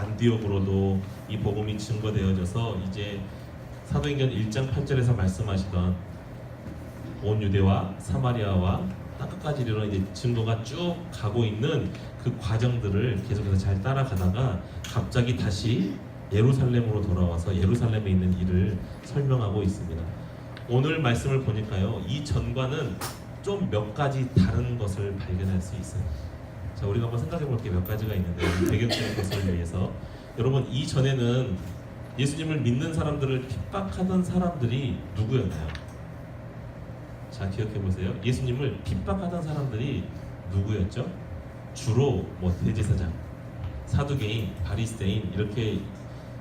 안디옥으로도 이 복음이 증거되어져서 이제 사도행전 1장 8절에서 말씀하시던 온 유대와 사마리아와 땅끝까지 이르러 이제 증거가 쭉 가고 있는 그 과정들을 계속해서 잘 따라가다가 갑자기 다시 예루살렘으로 돌아와서 예루살렘에 있는 일을 설명하고 있습니다. 오늘 말씀을 보니까요, 이 전과는 좀 몇 가지 다른 것을 발견할 수 있어요. 자, 우리가 한번 생각해 볼 게 몇 가지가 있는데 배경적인 것을 위해서 여러분, 이 전에는 예수님을 믿는 사람들을 핍박하던 사람들이 누구였나요? 자, 기억해 보세요. 예수님을 핍박하던 사람들이 누구였죠? 주로 뭐 대제사장, 사두개인, 바리새인 이렇게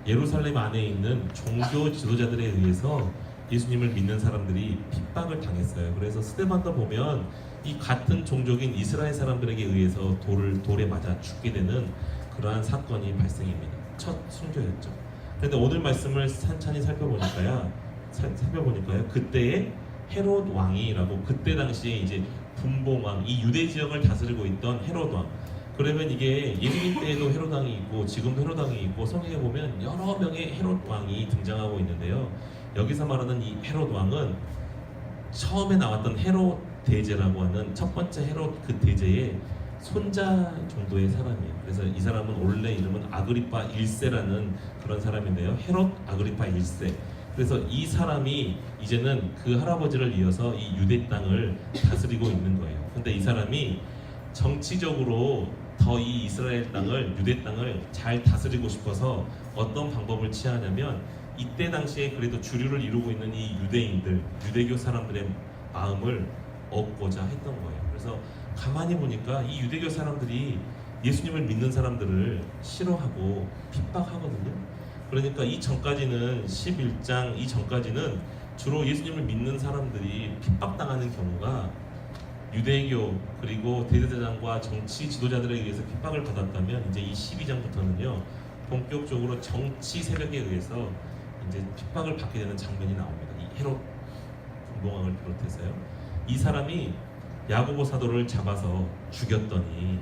예루살렘 안에 있는 종교 지도자들에 의해서 예수님을 믿는 사람들이 핍박을 당했어요. 그래서 스데반도 보면 이 같은 종족인 이스라엘 사람들에게 의해서 돌에 맞아 죽게 되는 그러한 사건이 발생입니다. 첫 순교였죠. 그런데 오늘 말씀을 찬찬히 살펴보니까요, 그때의 헤롯 왕이라고, 그때 당시에 이제 분봉왕, 이 유대 지역을 다스리고 있던 헤롯 왕. 그러면 이게 예수님 때에도 헤롯 왕이 있고 지금도 헤롯 왕이 있고 성경에 보면 여러 명의 헤롯 왕이 등장하고 있는데요. 여기서 말하는 이 헤롯 왕은 처음에 나왔던 헤롯 대제라고 하는 첫 번째 헤롯 그 대제의 손자 정도의 사람이에요. 그래서 이 사람은 원래 이름은 아그리파 1세라는 그런 사람인데요. 헤롯 아그리파 1세. 그래서 이 사람이 이제는 그 할아버지를 이어서 이 유대 땅을 다스리고 있는 거예요. 근데 이 사람이 정치적으로 더 이 이스라엘 땅을, 유대 땅을 잘 다스리고 싶어서 어떤 방법을 취하냐면, 이때 당시에 그래도 주류를 이루고 있는 이 유대인들, 유대교 사람들의 마음을 얻고자 했던 거예요. 그래서 가만히 보니까 이 유대교 사람들이 예수님을 믿는 사람들을 싫어하고 핍박하거든요. 그러니까 이 전까지는 11장 이전까지는 주로 예수님을 믿는 사람들이 핍박당하는 경우가 유대교 그리고 대제사장과 정치 지도자들에 의해서 핍박을 받았다면, 이제 이 12장부터는요 본격적으로 정치 세력에 의해서 이제 핍박을 받게 되는 장면이 나옵니다. 이 헤롯 분봉왕을 비롯해서요. 이 사람이 야고보 사도를 잡아서 죽였더니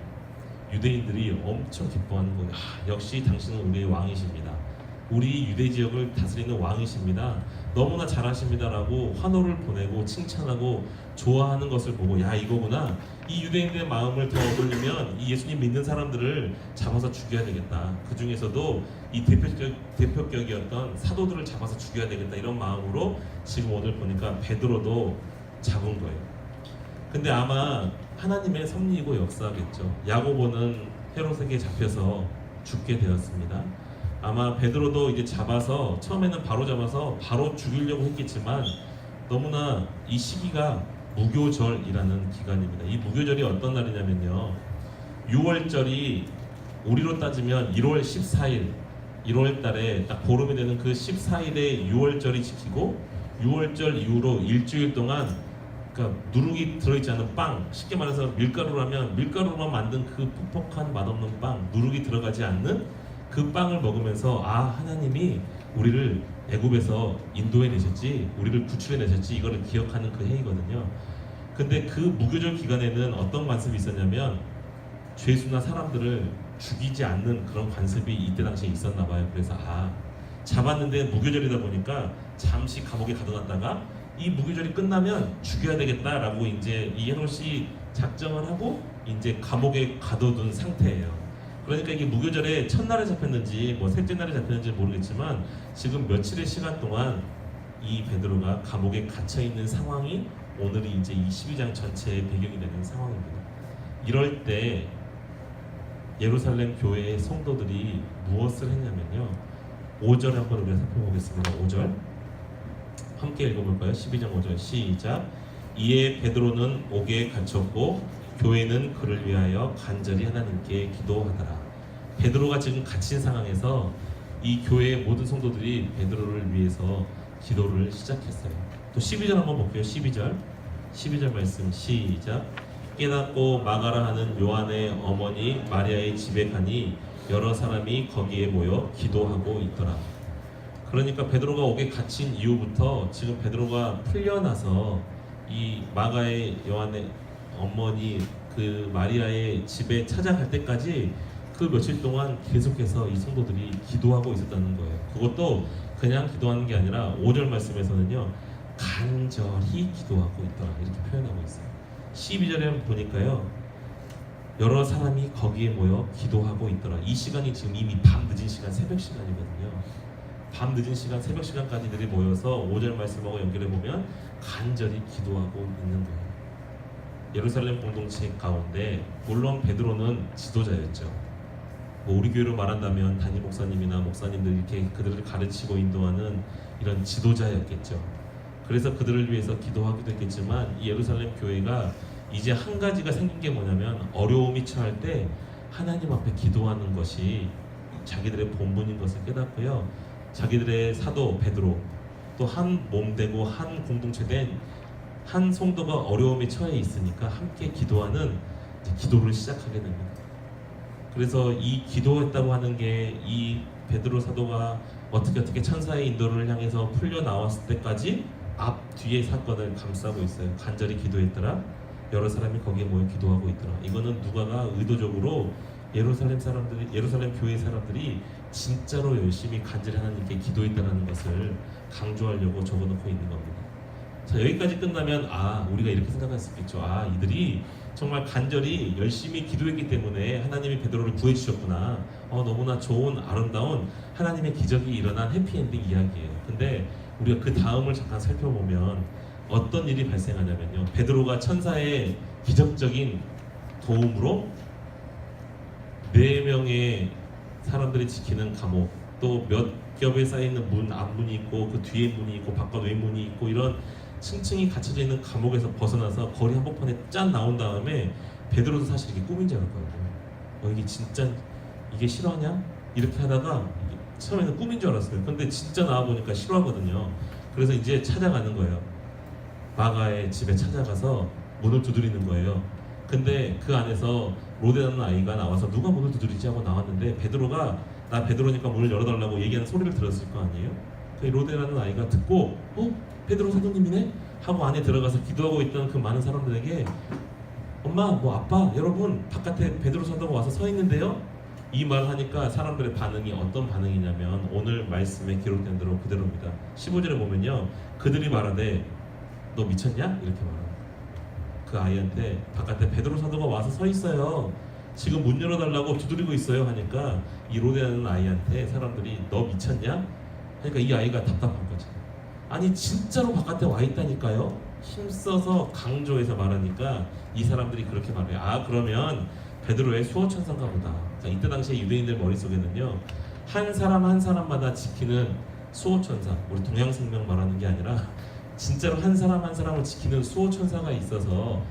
유대인들이 엄청 기뻐하는 거예요. 역시 당신은 우리의 왕이십니다. 우리 유대 지역을 다스리는 왕이십니다. 너무나 잘하십니다라고 환호를 보내고 칭찬하고 좋아하는 것을 보고, 야, 이거구나. 이 유대인들의 마음을 더 얻으려면 이 예수님 믿는 사람들을 잡아서 죽여야 되겠다. 그 중에서도 이 대표격이었던 사도들을 잡아서 죽여야 되겠다. 이런 마음으로 지금 오늘 보니까 베드로도 잡은 거예요. 근데 아마 하나님의 섭리이고 역사겠죠. 야고보는 헤롯에게 잡혀서 죽게 되었습니다. 아마 베드로도 이제 잡아서 처음에는 바로 잡아서 바로 죽이려고 했겠지만, 너무나 이 시기가 무교절이라는 기간입니다. 이 무교절이 어떤 날이냐면요, 6월절이 우리로 따지면 1월 14일 1월 달에 딱 보름이 되는 그 14일에 6월절이 지키고, 6월절 이후로 일주일 동안 그러니까 누룩이 들어있지 않은 빵, 쉽게 말해서 밀가루라면 밀가루로만 만든 그 퍽퍽한 맛없는 빵, 누룩이 들어가지 않는 그 빵을 먹으면서, 아, 하나님이 우리를 애굽에서 인도해 내셨지, 우리를 구출해 내셨지, 이거를 기억하는 그 해이거든요. 근데 그 무교절 기간에는 어떤 관습이 있었냐면, 죄수나 사람들을 죽이지 않는 그런 관습이 이때 당시에 있었나 봐요. 그래서 잡았는데 무교절이다 보니까 잠시 감옥에 가둬놨다가 이 무교절이 끝나면 죽여야 되겠다라고 이제 이 헤롯이 작정을 하고 이제 감옥에 가둬둔 상태예요. 그러니까 이게 무교절에 첫날에 잡혔는지 뭐 셋째 날에 잡혔는지 모르겠지만, 지금 며칠의 시간 동안 이 베드로가 감옥에 갇혀 있는 상황이 오늘이 이제 이 12장 전체의 배경이 되는 상황입니다. 이럴 때 예루살렘 교회의 성도들이 무엇을 했냐면요, 5절 한번 우리가 살펴보겠습니다. 5절 함께 읽어볼까요? 12장 5절 시작. 이에 베드로는 옥에 갇혔고 교회는 그를 위하여 간절히 하나님께 기도하더라. 베드로가 지금 갇힌 상황에서 이 교회의 모든 성도들이 베드로를 위해서 기도를 시작했어요. 또 12절 한번 볼게요. 12절 말씀 시작. 깨닫고 마가라 하는 요한의 어머니 마리아의 집에 가니 여러 사람이 거기에 모여 기도하고 있더라. 그러니까 베드로가 옥에 갇힌 이후부터 지금 베드로가 풀려나서 이 마가의 요한의 어머니 그 마리아의 집에 찾아갈 때까지 그 며칠 동안 계속해서 이 성도들이 기도하고 있었다는 거예요. 그것도 그냥 기도하는 게 아니라 5절 말씀에서는요, 간절히 기도하고 있더라 이렇게 표현하고 있어요. 12절에 보니까요, 여러 사람이 거기에 모여 기도하고 있더라. 이 시간이 지금 이미 밤 늦은 시간, 새벽 시간이거든요. 밤 늦은 시간, 새벽 시간까지들이 모여서 5절 말씀하고 연결해 보면 간절히 기도하고 있는 거예요. 예루살렘 공동체 가운데 물론 베드로는 지도자였죠. 뭐 우리 교회로 말한다면 담임 목사님이나 목사님들 이렇게 그들을 가르치고 인도하는 이런 지도자였겠죠. 그래서 그들을 위해서 기도하기도 했겠지만 이 예루살렘 교회가 이제 한 가지가 생긴 게 뭐냐면 어려움이 처할 때 하나님 앞에 기도하는 것이 자기들의 본분인 것을 깨닫고요. 자기들의 사도 베드로 또 한 몸 되고 한 공동체 된 한 성도가 어려움에 처해 있으니까 함께 기도하는 기도를 시작하게 됩니다. 그래서 이 기도했다고 하는 게 이 베드로 사도가 어떻게 천사의 인도를 향해서 풀려 나왔을 때까지 앞 뒤의 사건을 감싸고 있어요. 간절히 기도했더라. 여러 사람이 거기에 모여 기도하고 있더라. 이거는 누가가 의도적으로 예루살렘 교회 사람들이 진짜로 열심히 간절히 하나님께 기도했다는 것을 강조하려고 적어놓고 있는 겁니다. 자, 여기까지 끝나면 우리가 이렇게 생각할 수 있겠죠. 이들이 정말 간절히 열심히 기도했기 때문에 하나님이 베드로를 구해주셨구나. 너무나 좋은 아름다운 하나님의 기적이 일어난 해피엔딩 이야기예요. 근데 우리가 그 다음을 잠깐 살펴보면 어떤 일이 발생하냐면요, 베드로가 천사의 기적적인 도움으로 4명의 사람들이 지키는 감옥, 또 몇 겹에 쌓여있는 문, 앞문이 있고 그 뒤에 문이 있고 바깥 외문이 있고 이런 층층이 갇혀져 있는 감옥에서 벗어나서 거리 한복판에 짠 나온 다음에 베드로도 사실 이게 꿈인 줄 알았거든요. 이게 진짜 이게 실화냐? 이렇게 하다가 처음에는 꿈인 줄 알았어요. 근데 진짜 나와보니까 실화거든요. 그래서 이제 찾아가는 거예요. 마가의 집에 찾아가서 문을 두드리는 거예요. 근데 그 안에서 로데라는 아이가 나와서 누가 문을 두드리지 하고 나왔는데 베드로가 나 베드로니까 문을 열어달라고 얘기하는 소리를 들었을 거 아니에요. 그 로데라는 아이가 듣고 베드로 사도님이네? 하고 안에 들어가서 기도하고 있던 그 많은 사람들에게 엄마, 아빠, 여러분 바깥에 베드로 사도가 와서 서 있는데요? 이 말을 하니까 사람들의 반응이 어떤 반응이냐면 오늘 말씀에 기록된 대로 그대로입니다. 15절에 보면요, 그들이 말하되 너 미쳤냐? 이렇게 말합니다. 그 아이한테 바깥에 베드로 사도가 와서 서 있어요. 지금 문 열어달라고 두드리고 있어요 하니까 이 로데라는 아이한테 사람들이 너 미쳤냐? 그러니까 이 아이가 답답한 거죠. 아니 진짜로 바깥에 와 있다니까요. 힘써서 강조해서 말하니까 이 사람들이 그렇게 말해요. 그러면 베드로의 수호천사인가 보다. 자, 이때 당시에 유대인들 머릿속에는요, 한 사람 한 사람마다 지키는 수호천사, 우리 동양생명 말하는 게 아니라 진짜로 한 사람 한 사람을 지키는 수호천사가 있어서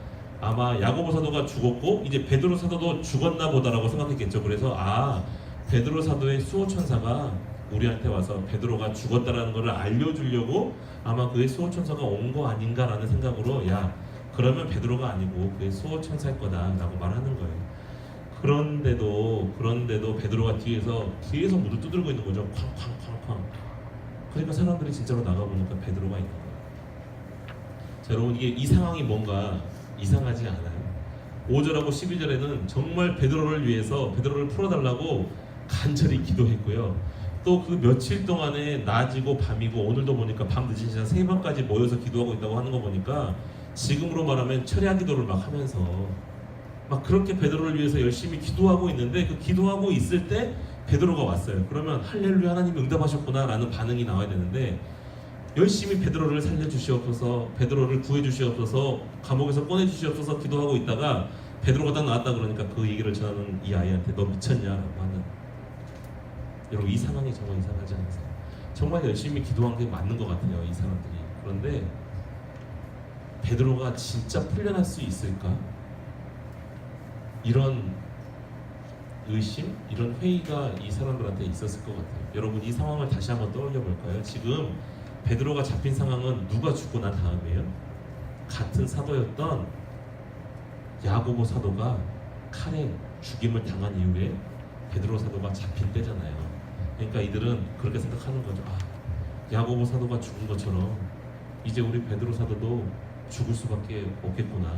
아마 야고보 사도가 죽었고 이제 베드로 사도도 죽었나 보다라고 생각했겠죠. 그래서 베드로 사도의 수호천사가 우리한테 와서 베드로가 죽었다라는 것을 알려주려고 아마 그의 수호천사가 온 거 아닌가라는 생각으로 그러면 베드로가 아니고 그의 수호천사일 거다라고 말하는 거예요. 그런데도 베드로가 뒤에서 문을 두들고 있는 거죠. 쾅쾅쾅쾅. 그러니까 사람들이 진짜로 나가보니까 베드로가 있는 거예요. 자, 여러분, 이 상황이 뭔가 이상하지 않아요? 5절하고 11절에는 정말 베드로를 위해서 베드로를 풀어달라고 간절히 기도했고요. 또 그 며칠 동안에 낮이고 밤이고 오늘도 보니까 밤 늦은 시간 3번까지 모여서 기도하고 있다고 하는 거 보니까 지금으로 말하면 철야 기도를 막 하면서 막 그렇게 베드로를 위해서 열심히 기도하고 있는데 그 기도하고 있을 때 베드로가 왔어요. 그러면 할렐루야 하나님이 응답하셨구나 라는 반응이 나와야 되는데 열심히 베드로를 살려주시옵소서, 베드로를 구해주시옵소서, 감옥에서 꺼내주시옵소서 기도하고 있다가 베드로가 딱 나왔다 그러니까 그 얘기를 전하는 이 아이한테 너 미쳤냐라고 하는, 여러분 이 상황이 정말 이상하지 않으세요? 정말 열심히 기도한 게 맞는 것 같아요, 이 사람들이. 그런데 베드로가 진짜 풀려날 수 있을까? 이런 의심, 이런 회의가 이 사람들한테 있었을 것 같아요. 여러분 이 상황을 다시 한번 떠올려 볼까요? 지금 베드로가 잡힌 상황은 누가 죽고 난 다음이에요? 같은 사도였던 야고보 사도가 칼에 죽임을 당한 이후에 베드로 사도가 잡힌 때잖아요. 그러니까 이들은 그렇게 생각하는 거죠. 야고보 사도가 죽은 것처럼 이제 우리 베드로 사도도 죽을 수밖에 없겠구나,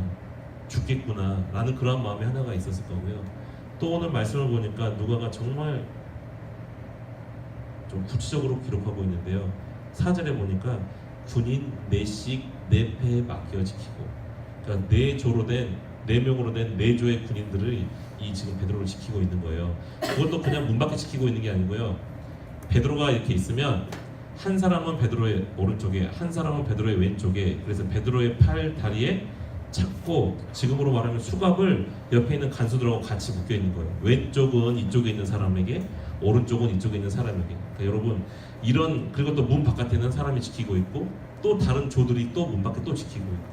죽겠구나 라는 그런 마음이 하나가 있었을 거고요. 또 오늘 말씀을 보니까 누가가 정말 좀 구체적으로 기록하고 있는데요. 4절에 보니까 군인 4씩 4패에 맡겨 지키고, 그러니까 4조로 된 4명으로 된 4조의 군인들을 이 지금 베드로를 지키고 있는 거예요. 그것도 그냥 문 밖에 지키고 있는 게 아니고요. 베드로가 이렇게 있으면 한 사람은 베드로의 오른쪽에, 한 사람은 베드로의 왼쪽에, 그래서 베드로의 팔 다리에 잡고, 지금으로 말하면 수갑을 옆에 있는 간수들하고 같이 묶여 있는 거예요. 왼쪽은 이쪽에 있는 사람에게, 오른쪽은 이쪽에 있는 사람에게. 그러니까 여러분, 이런, 그리고 또 문 바깥에는 사람이 지키고 있고, 또 다른 조들이 또 문 밖에 또 지키고 있고,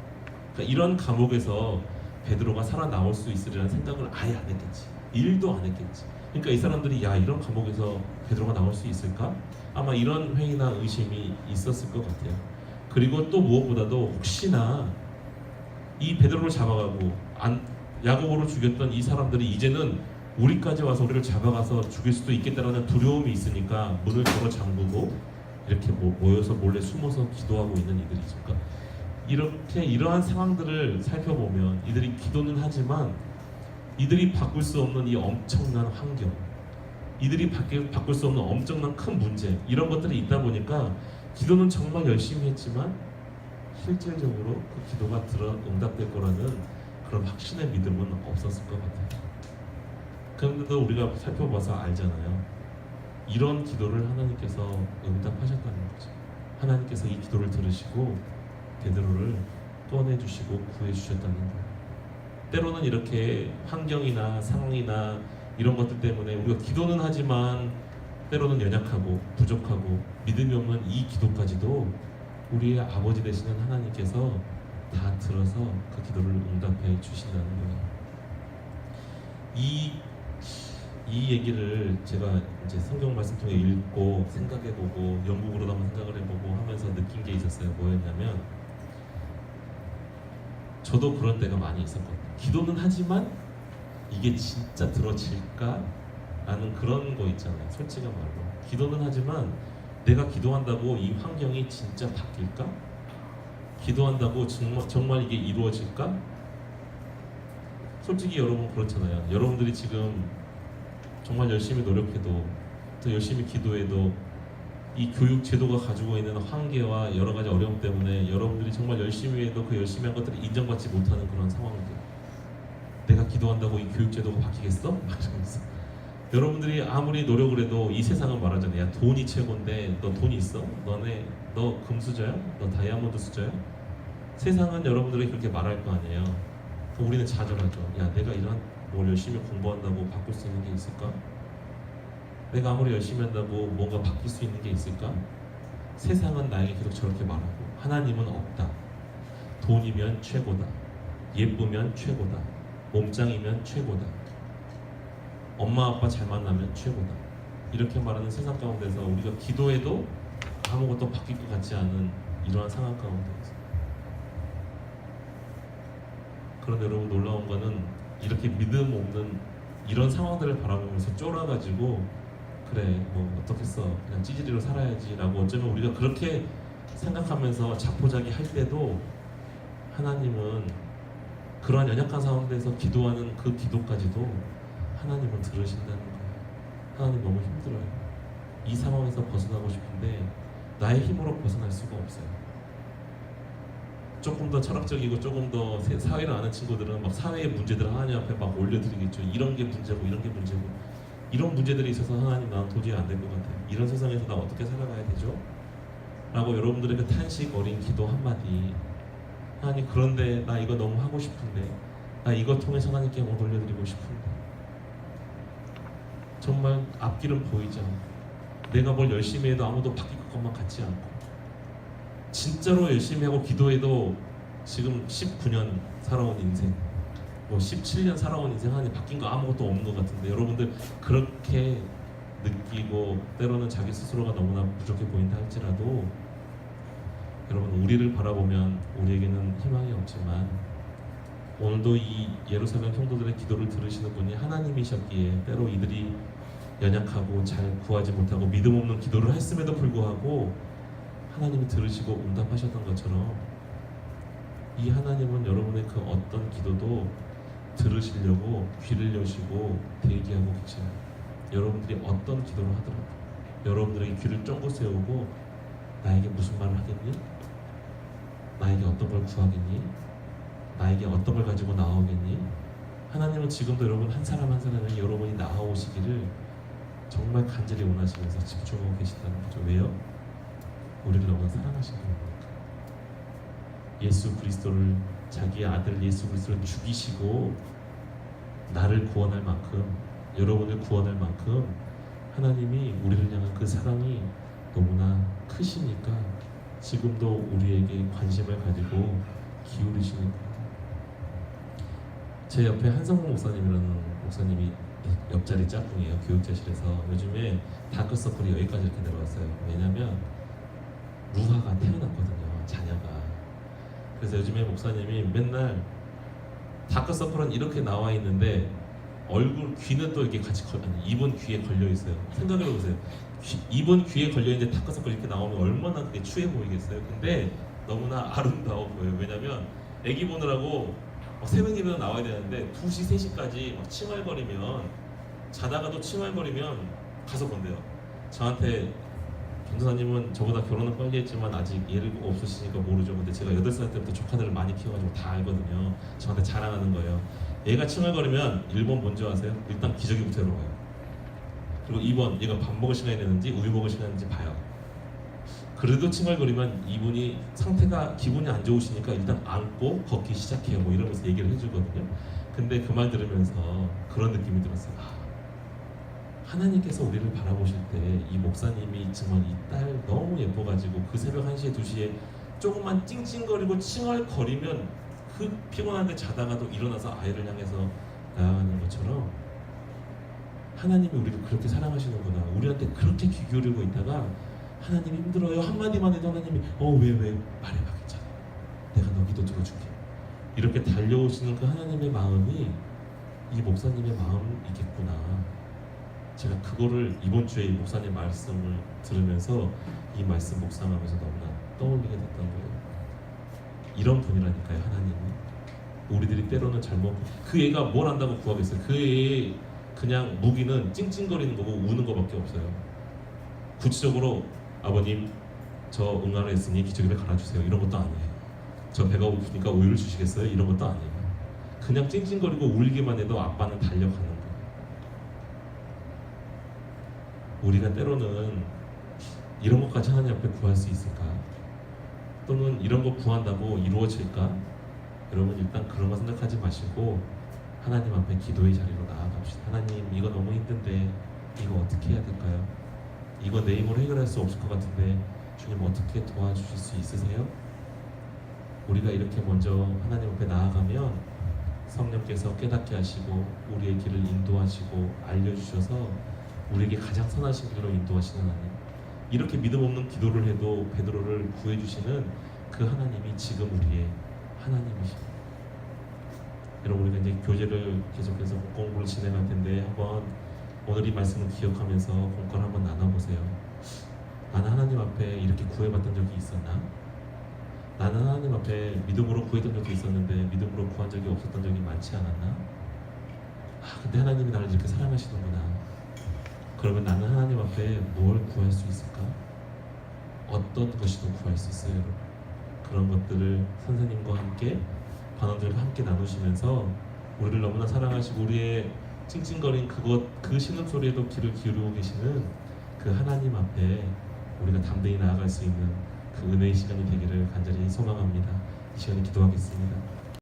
그러니까 이런 감옥에서 베드로가 살아나올 수 있으리라는 생각을 아예 안 했겠지. 일도 안 했겠지. 그러니까 이 사람들이, 야, 이런 감옥에서 베드로가 나올 수 있을까? 아마 이런 회의나 의심이 있었을 것 같아요. 그리고 또 무엇보다도 혹시나 이 베드로를 잡아가고 야고보를 죽였던 이 사람들이 이제는 우리까지 와서 우리를 잡아가서 죽일 수도 있겠다라는 두려움이 있으니까 문을 걸어 잠그고 이렇게 모여서 몰래 숨어서 기도하고 있는 이들이죠. 그러니까 이렇게 이러한 상황들을 살펴보면 이들이 기도는 하지만 이들이 바꿀 수 없는 이 엄청난 환경, 이들이 바꿀 수 없는 엄청난 큰 문제, 이런 것들이 있다 보니까 기도는 정말 열심히 했지만 실질적으로 그 기도가 응답될 거라는 그런 확신의 믿음은 없었을 것 같아요. 그런데도 우리가 살펴봐서 알잖아요. 이런 기도를 하나님께서 응답하셨다는 거죠. 하나님께서 이 기도를 들으시고 베드로를 꺼내주시고 구해주셨다는 거예요. 때로는 이렇게 환경이나 상황이나 이런 것들 때문에 우리가 기도는 하지만 때로는 연약하고 부족하고 믿음이 없는 이 기도까지도 우리의 아버지 되시는 하나님께서 다 들어서 그 기도를 응답해 주신다는 거예요. 이 얘기를 제가 이제 성경 말씀 통해 읽고 생각해보고 영국으로도 한번 생각을 해보고 하면서 느낀 게 있었어요. 뭐였냐면, 저도 그런 때가 많이 있었거든요. 기도는 하지만 이게 진짜 들어질까? 라는 그런 거 있잖아요. 솔직한 말로 기도는 하지만 내가 기도한다고 이 환경이 진짜 바뀔까? 기도한다고 정말 이게 이루어질까? 솔직히 여러분 그렇잖아요. 여러분들이 지금 정말 열심히 노력해도, 더 열심히 기도해도 이 교육 제도가 가지고 있는 한계와 여러 가지 어려움 때문에 여러분들이 정말 열심히 해도 그 열심히 한 것들이 인정받지 못하는 그런 상황들, 내가 기도한다고 이 교육 제도가 바뀌겠어? 말하면서 여러분들이 아무리 노력을 해도 이 세상은 말하잖아요. 야, 돈이 최고인데 너 돈 있어? 너 금수저야? 너 다이아몬드 수저야? 세상은 여러분들이 그렇게 말할 거 아니에요. 그럼 우리는 좌절하죠. 야, 내가 이런 뭘 열심히 공부한다고 바꿀 수 있는 게 있을까? 내가 아무리 열심히 한다고 뭔가 바뀔 수 있는 게 있을까? 세상은 나에게 계속 저렇게 말하고, 하나님은 없다. 돈이면 최고다. 예쁘면 최고다. 몸짱이면 최고다. 엄마 아빠 잘 만나면 최고다. 이렇게 말하는 세상 가운데서 우리가 기도해도 아무것도 바뀔 것 같지 않은 이러한 상황 가운데서, 그런데 여러분 놀라운 거는 이렇게 믿음 없는 이런 상황들을 바라보면서 쫄아가지고 그래 뭐 어떻겠어 그냥 찌질이로 살아야지 라고 어쩌면 우리가 그렇게 생각하면서 자포자기 할 때도 하나님은 그러한 연약한 상황에서 기도하는 그 기도까지도 하나님은 들으신다는 거예요. 하나님 너무 힘들어요. 이 상황에서 벗어나고 싶은데 나의 힘으로 벗어날 수가 없어요. 조금 더 철학적이고 조금 더 사회를 아는 친구들은 막 사회의 문제들을 하나님 앞에 막 올려드리겠죠. 이런 게 문제고 이런 게 문제고 이런 문제들이 있어서 하나님 나는 도저히 안 될 것 같아요. 이런 세상에서 나 어떻게 살아가야 되죠? 라고 여러분들의 그 탄식 어린 기도 한마디, 하나님 그런데 나 이거 너무 하고 싶은데, 나 이거 통해서 하나님께 뭐 돌려드리고 싶은데, 정말 앞길은 보이지 않고 내가 뭘 열심히 해도 아무도 바뀔 것만 같지 않고, 진짜로 열심히 하고 기도해도 지금 19년 살아온 인생, 뭐 17년 살아온 인생 하나님 바뀐 거 아무것도 없는 것 같은데, 여러분들 그렇게 느끼고 때로는 자기 스스로가 너무나 부족해 보인다 할지라도 여러분 우리를 바라보면 우리에게는 희망이 없지만 오늘도 이 예루살렘 성도들의 기도를 들으시는 분이 하나님이셨기에 때로 이들이 연약하고 잘 구하지 못하고 믿음 없는 기도를 했음에도 불구하고 하나님이 들으시고 응답하셨던 것처럼 이 하나님은 여러분의 그 어떤 기도도 들으시려고 귀를 여시고 대기하고 계셔요. 여러분들이 어떤 기도를 하더라도 여러분들에게 귀를 쫑긋 세우고 나에게 무슨 말을 하겠니? 나에게 어떤 걸 구하겠니? 나에게 어떤 걸 가지고 나오겠니? 하나님은 지금도 여러분 한 사람 한 사람에게 여러분이 나아오시기를 정말 간절히 원하시면서 집중하고 계신다는 거죠. 왜요? 우리를 너무 사랑하시는 거니까. 예수 그리스도를, 자기의 아들 예수 그리스도를 죽이시고 나를 구원할 만큼, 여러분을 구원할 만큼 하나님이 우리를 향한 그 사랑이 너무나 크시니까 지금도 우리에게 관심을 가지고 기울이시는 거예요. 제 옆에 한성봉 목사님이라는 목사님이 옆자리 짝꿍이에요. 교육자실에서. 요즘에 다크서클이 여기까지 이렇게 내려왔어요. 왜냐면 루하가 태어났거든요, 자녀가. 그래서 요즘에 목사님이 맨날 다크서클은 이렇게 나와 있는데 얼굴, 귀는 또 이렇게 같이 입은 귀에 걸려 있어요. 생각을 해보세요. 입은 귀에 걸려 있는데 다크서클 이렇게 나오면 얼마나 그게 추해 보이겠어요. 근데 너무나 아름다워 보여요. 왜냐면 애기 보느라고 새벽이면 나와야 되는데 2시, 3시까지 막 칭얼거리면, 자다가도 칭얼거리면 가서 본대요. 저한테 전도사님은 저보다 결혼은 빨리 했지만 아직 애를 없으시니까 모르죠. 근데 제가 8살 때부터 조카들을 많이 키워가지고 다 알거든요. 저한테 자랑하는 거예요. 얘가 칭얼거리면 1번 뭔지 아세요? 일단 기저귀부터 열어봐요. 그리고 2번 얘가 밥 먹을 시간이 되는지 우유 먹을 시간이 되는지 봐요. 그래도 칭얼거리면 이분이 상태가, 기분이 안 좋으시니까 일단 안고 걷기 시작해요. 뭐 이러면서 얘기를 해주거든요. 근데 그 말 들으면서 그런 느낌이 들었어요. 하나님께서 우리를 바라보실 때 이 목사님이 정말 이 딸 너무 예뻐가지고 그 새벽 1시에 2시에 조금만 찡찡거리고 칭얼거리면 그 피곤한데 자다가도 일어나서 아이를 향해서 나아가는 것처럼 하나님이 우리를 그렇게 사랑하시는구나, 우리한테 그렇게 귀 기울이고 있다가 하나님이 힘들어요 한마디만 해도 하나님이 왜 말해봐, 괜찮아, 내가 너 기도 들어줄게, 이렇게 달려오시는 그 하나님의 마음이 이 목사님의 마음이겠구나. 제가 그거를 이번 주에 이 목사님 말씀을 들으면서 이 말씀 묵상하면서 너무나 떠올리게 됐던 거예요. 이런 분이라니까요, 하나님이. 우리들이 때로는 잘못, 그 애가 뭘 안다고 구하겠어요. 그 애의 그냥 무기는 찡찡거리는 거고 우는 거밖에 없어요. 구체적으로 아버님 저 응아를 했으니 기저귀를 갈아주세요, 이런 것도 아니에요. 저 배가 고프니까 우유를 주시겠어요, 이런 것도 아니에요. 그냥 찡찡거리고 울기만 해도 아빠는 달려가는 거예요. 우리가 때로는 이런 것까지 하나님 앞에 구할 수 있을까? 또는 이런 거 구한다고 이루어질까? 여러분 일단 그런 거 생각하지 마시고 하나님 앞에 기도의 자리로 나아갑시다. 하나님, 이거 너무 힘든데 이거 어떻게 해야 될까요? 이거 내 힘으로 해결할 수 없을 것 같은데 주님 어떻게 도와주실 수 있으세요? 우리가 이렇게 먼저 하나님 앞에 나아가면 성령께서 깨닫게 하시고 우리의 길을 인도하시고 알려주셔서 우리에게 가장 선하신 길로 인도하시는 하나님, 이렇게 믿음 없는 기도를 해도 베드로를 구해주시는 그 하나님이 지금 우리의 하나님이십니다. 여러분, 우리가 이제 교제를 계속해서 공부를 진행할 텐데 한번 오늘 이 말씀을 기억하면서 공과를 한번 나눠보세요. 나는 하나님 앞에 이렇게 구해봤던 적이 있었나? 나는 하나님 앞에 믿음으로 구했던 적이 있었는데 믿음으로 구한 적이 없었던 적이 많지 않았나? 근데 하나님이 나를 이렇게 사랑하시는구나. 그러면 나는 하나님 앞에 뭘 구할 수 있을까? 어떤 것이든 구할 수 있어요, 여러분. 그런 것들을 선생님과 함께, 반원들과 함께 나누시면서 우리를 너무나 사랑하시고 우리의 찡찡거린 그 신음소리에도 귀를 기울이고 계시는 그 하나님 앞에 우리가 담대히 나아갈 수 있는 그 은혜의 시간이 되기를 간절히 소망합니다. 이 시간에 기도하겠습니다.